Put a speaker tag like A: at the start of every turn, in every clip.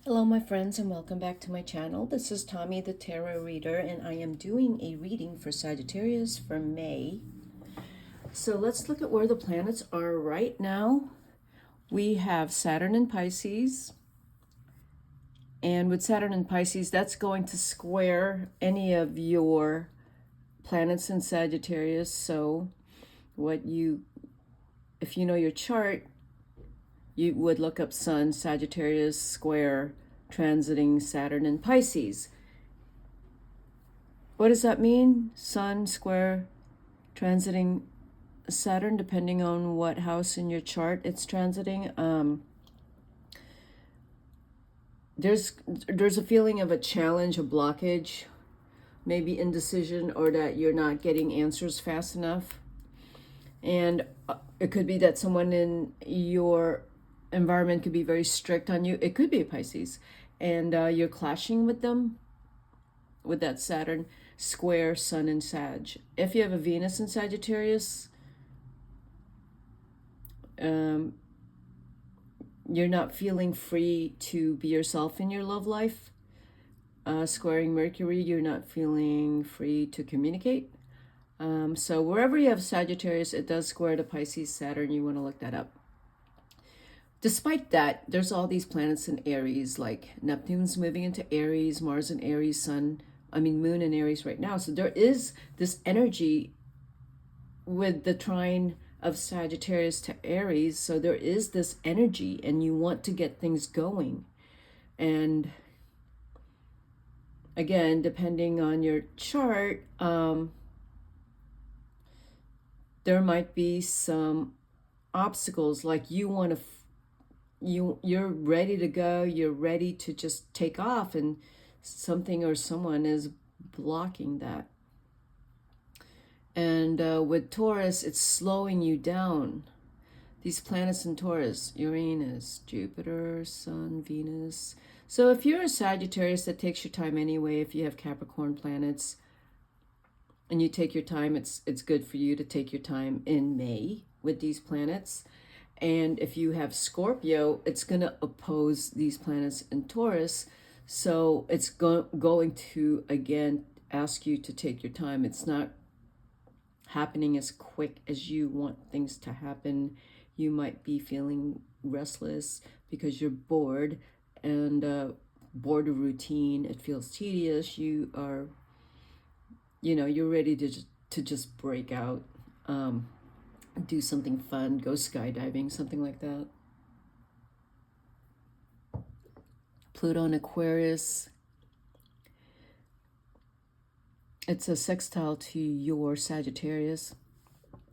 A: Hello my friends and welcome back to my channel. This is Tommy the Tarot Reader and I am doing a reading for Sagittarius for May. So let's look at where the planets are right now. We have Saturn in Pisces, and with Saturn in Pisces that's going to square any of your planets in Sagittarius. So if you know your chart, you would look up Sun, Sagittarius, square, transiting Saturn in Pisces. What does that mean? Sun, square, transiting Saturn, depending on what house in your chart it's transiting. There's a feeling of a challenge, a blockage, maybe indecision, or that you're not getting answers fast enough. And it could be that someone in your environment could be very strict on you. It could be a Pisces, and you're clashing with them with that Saturn square Sun and Sag. If you have a Venus in Sagittarius, you're not feeling free to be yourself in your love life. Squaring Mercury, you're not feeling free to communicate. So wherever you have Sagittarius, it does square to Pisces, Saturn. You want to look that up. Despite that, there's all these planets in Aries, like Neptune's moving into Aries, Mars in Aries, Moon in Aries right now. So there is this energy with the trine of Sagittarius to Aries. So there is this energy and you want to get things going. And again, depending on your chart, there might be some obstacles, like you want to you're ready to go, you're ready to just take off, and something or someone is blocking that. And with Taurus, it's slowing you down. These planets in Taurus, Uranus, Jupiter, Sun, Venus. So if you're a Sagittarius, that takes your time anyway. If you have Capricorn planets and you take your time, it's good for you to take your time in May with these planets. And if you have Scorpio, it's going to oppose these planets in Taurus. So it's going to, again, ask you to take your time. It's not happening as quick as you want things to happen. You might be feeling restless because you're bored and bored of routine. It feels tedious. You are, you're ready to just break out. Do something fun, go skydiving, something like that. Pluto in Aquarius, it's a sextile to your Sagittarius.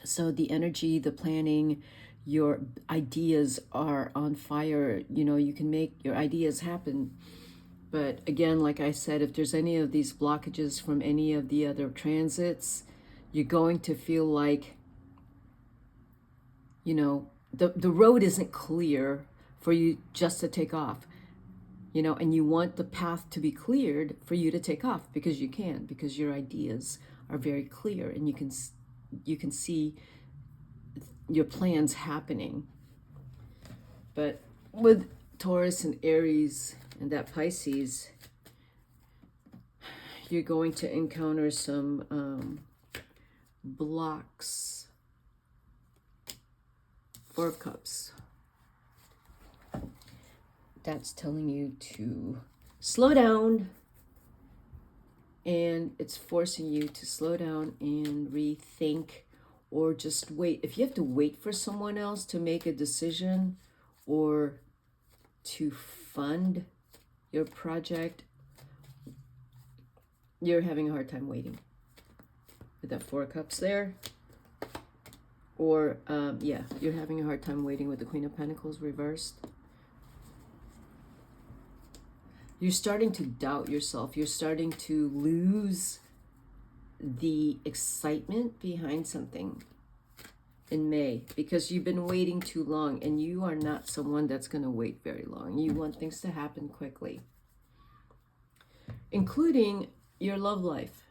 A: So the energy, the planning, your ideas are on fire. You can make your ideas happen. But again, like I said, if there's any of these blockages from any of the other transits, you're going to feel like the road isn't clear for you just to take off, and you want the path to be cleared for you to take off, because you can, because your ideas are very clear and you can see your plans happening. But with Taurus and Aries and that Pisces, you're going to encounter some blocks. Four of Cups. That's telling you to slow down, and it's forcing you to slow down and rethink, or just wait. If you have to wait for someone else to make a decision or to fund your project, you're having a hard time waiting. With that Four of Cups there. Or, you're having a hard time waiting with the Queen of Pentacles reversed. You're starting to doubt yourself. You're starting to lose the excitement behind something in May, because you've been waiting too long, and you are not someone that's going to wait very long. You want things to happen quickly, including your love life.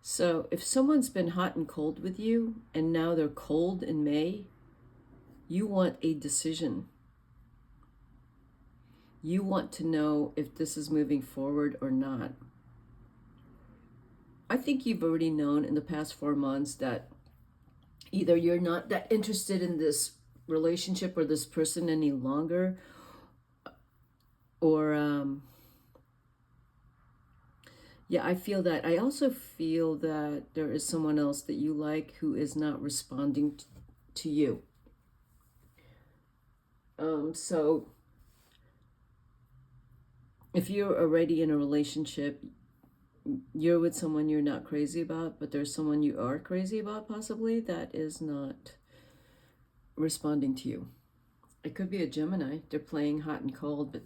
A: So if someone's been hot and cold with you and now they're cold in May, you want a decision. You want to know if this is moving forward or not. I think you've already known in the past 4 months that either you're not that interested in this relationship or this person any longer, or yeah, I feel that. I also feel that there is someone else that you like who is not responding to you. So if you're already in a relationship, you're with someone you're not crazy about, but there's someone you are crazy about possibly that is not responding to you. It could be a Gemini. They're playing hot and cold, but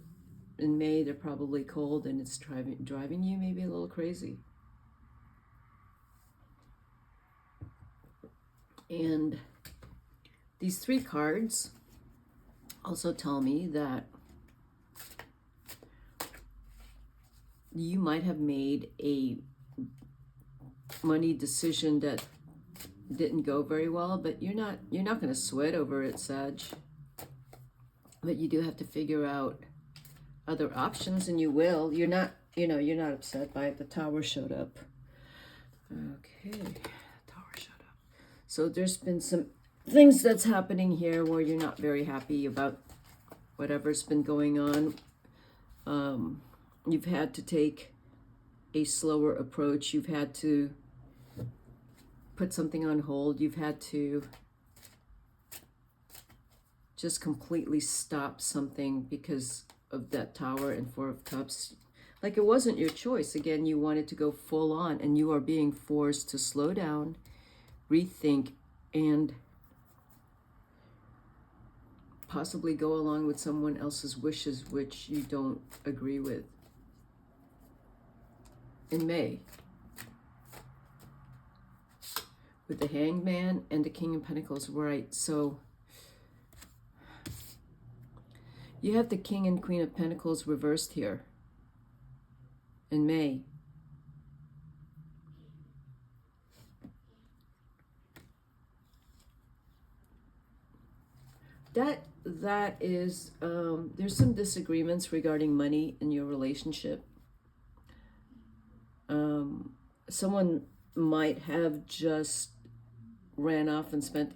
A: in May they're probably cold, and it's driving you maybe a little crazy. And these 3 cards also tell me that you might have made a money decision that didn't go very well, but you're not going to sweat over it, Sag. But you do have to figure out other options, and you will. You're not upset by it. The Tower showed up. Okay, Tower showed up. So there's been some things that's happening here where you're not very happy about whatever's been going on. You've had to take a slower approach. You've had to put something on hold. You've had to just completely stop something because of that Tower and 4 of Cups. Like, it wasn't your choice. Again, you wanted to go full on, and you are being forced to slow down, rethink, and possibly go along with someone else's wishes which you don't agree with. In May, with the Hangman and the King of Pentacles, right? So you have the King and Queen of Pentacles reversed here in May. That is, there's some disagreements regarding money in your relationship. Someone might have just ran off and spent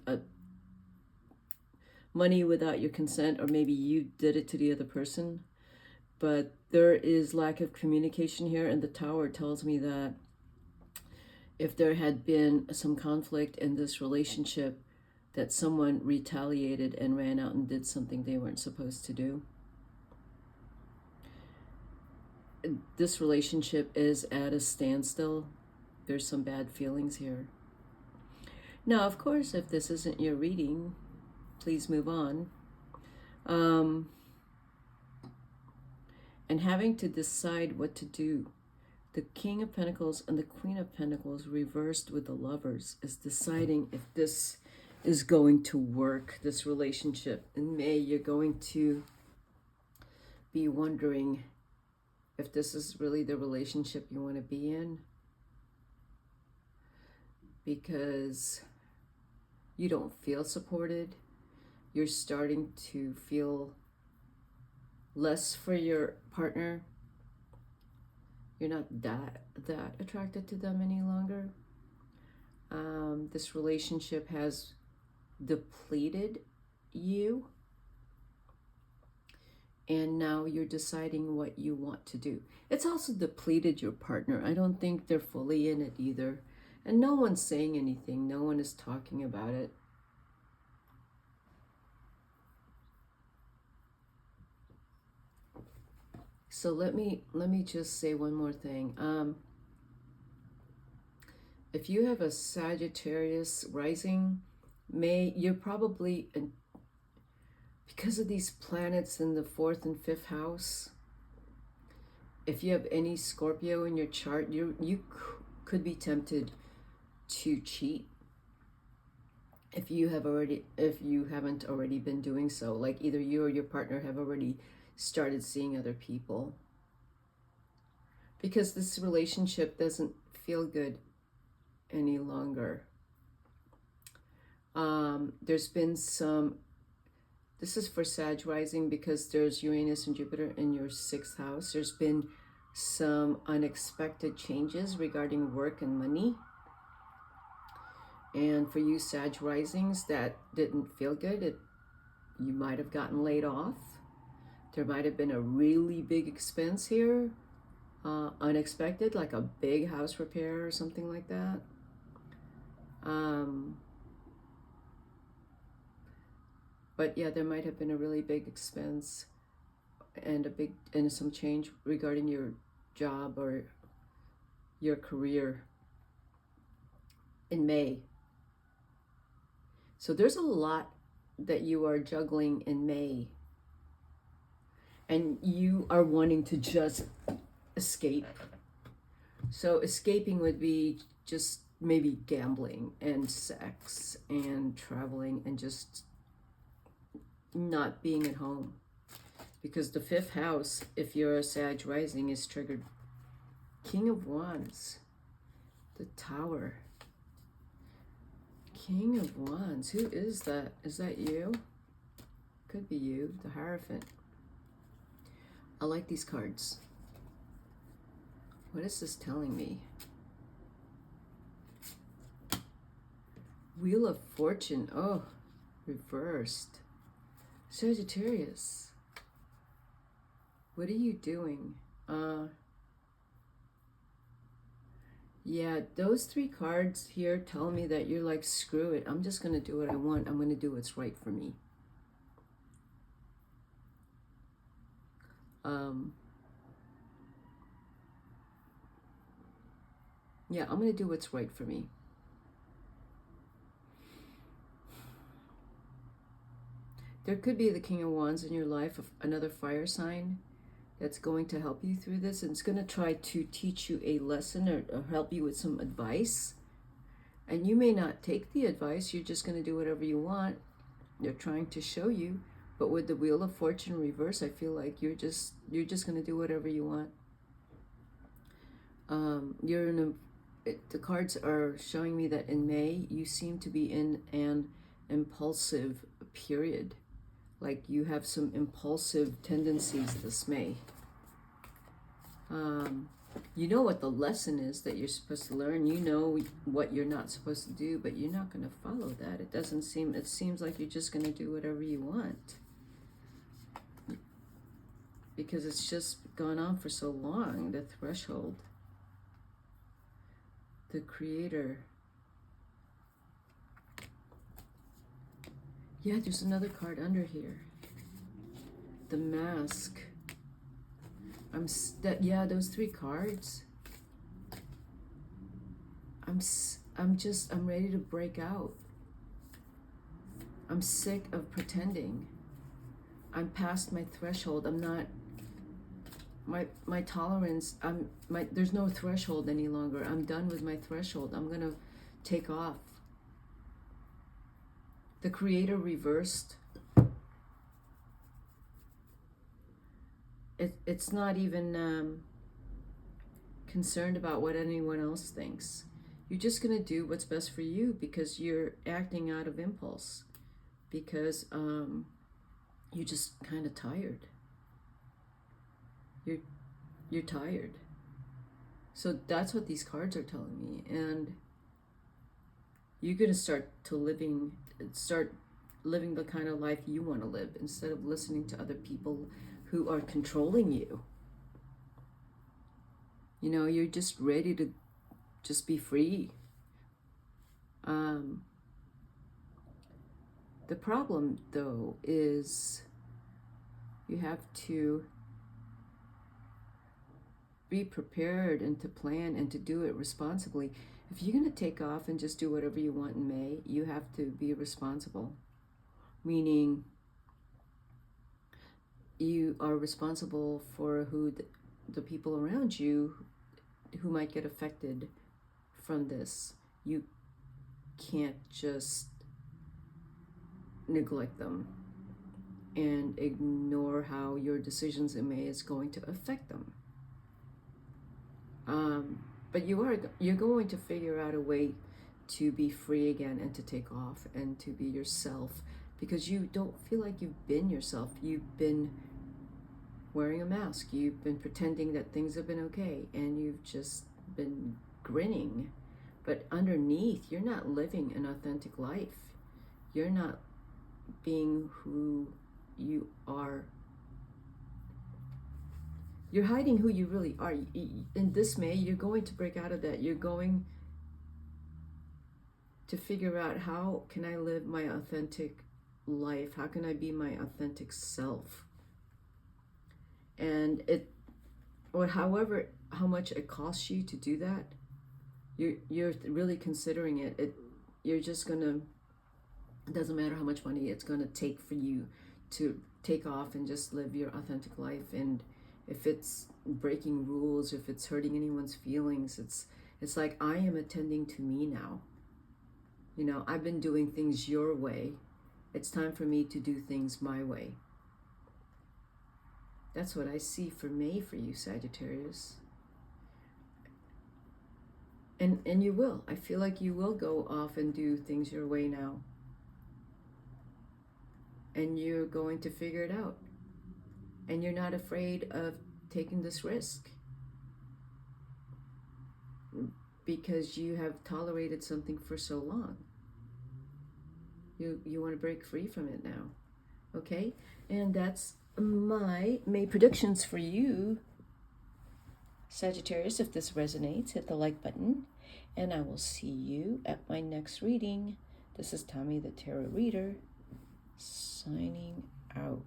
A: money without your consent, or maybe you did it to the other person. But there is lack of communication here, and the Tower tells me that if there had been some conflict in this relationship, that someone retaliated and ran out and did something they weren't supposed to do. This relationship is at a standstill. There's some bad feelings here. Now, of course, if this isn't your reading, please move on. And having to decide what to do. The King of Pentacles and the Queen of Pentacles reversed with the Lovers is deciding if this is going to work, this relationship. In May, you're going to be wondering if this is really the relationship you want to be in, because you don't feel supported. You're starting to feel less for your partner. You're not that attracted to them any longer. This relationship has depleted you, and now you're deciding what you want to do. It's also depleted your partner. I don't think they're fully in it either, and no one's saying anything. No one is talking about it. So let me just say one more thing. If you have a Sagittarius rising, you're probably, because of these planets in the 4th and 5th house, if you have any Scorpio in your chart, you could be tempted to cheat if you haven't already been doing so. Like, either you or your partner have already started seeing other people, because this relationship doesn't feel good any longer. There's been some This is for Sag rising because there's Uranus and Jupiter in your 6th house. There's been some unexpected changes regarding work and money. And for you Sag risings, that didn't feel good. You might have gotten laid off. There might have been a really big expense here, unexpected, like a big house repair or something like that. But yeah, there might have been a really big expense and some change regarding your job or your career in May. So there's a lot that you are juggling in May, and you are wanting to just escape. So escaping would be just maybe gambling and sex and traveling and just not being at home, because the 5th house, if you're a Sag rising, is triggered. King of Wands, the Tower, King of Wands. Who is that? Is that you? Could be you. The Hierophant. I like these cards. What is this telling me? Wheel of Fortune. Oh, reversed. Sagittarius, what are you doing? Yeah, those 3 cards here tell me that you're like, screw it. I'm just going to do what I want. I'm going to do what's right for me. Yeah, I'm going to do what's right for me. There could be the King of Wands in your life, another fire sign that's going to help you through this, and it's going to try to teach you a lesson or help you with some advice. And you may not take the advice, you're just going to do whatever you want. They're trying to show you, but with the Wheel of Fortune reverse, I feel like you're just going to do whatever you want. The cards are showing me that in May, you seem to be in an impulsive period. Like you have some impulsive tendencies this May. You know what the lesson is that you're supposed to learn. You know what you're not supposed to do, but you're not going to follow that. It seems like you're just going to do whatever you want. Because it's just gone on for so long, the threshold. The Creator. Yeah, there's another card under here. The Mask. Those 3 cards. I'm ready to break out. I'm sick of pretending. I'm past my threshold. I'm not my tolerance, there's no threshold any longer. I'm done with my threshold. I'm gonna take off. The Creator reversed. It's not even concerned about what anyone else thinks. You're just gonna do what's best for you because you're acting out of impulse, because you're just kind of tired. You're tired. So that's what these cards are telling me, and you're gonna start living the kind of life you want to live instead of listening to other people who are controlling you. You know, you're just ready to just be free. The problem, though, is you have to be prepared and to plan and to do it responsibly. If you're going to take off and just do whatever you want in May, you have to be responsible. Meaning, you are responsible for who the people around you who might get affected from this. You can't just neglect them and ignore how your decisions in May is going to affect them. But you're going to figure out a way to be free again and to take off and to be yourself, because you don't feel like you've been yourself. You've been wearing a mask. You've been pretending that things have been okay, and you've just been grinning. But underneath, you're not living an authentic life. You're not being who you are. You're hiding who you really are. In this May, you're going to break out of that. You're going to figure out, how can I live my authentic life? How can I be my authentic self? And or however, how much it costs you to do that, you're really considering it. You're just gonna, it doesn't matter how much money it's gonna take for you to take off and just live your authentic life. And if it's breaking rules, if it's hurting anyone's feelings, it's like, I am attending to me now. You know, I've been doing things your way. It's time for me to do things my way. That's what I see for May for you, Sagittarius. And you will. I feel like you will go off and do things your way now. And you're going to figure it out. And you're not afraid of taking this risk, because you have tolerated something for so long. You want to break free from it now. Okay? And that's my May predictions for you, Sagittarius. If this resonates, hit the like button, and I will see you at my next reading. This is Tommy the Tarot Reader, signing out.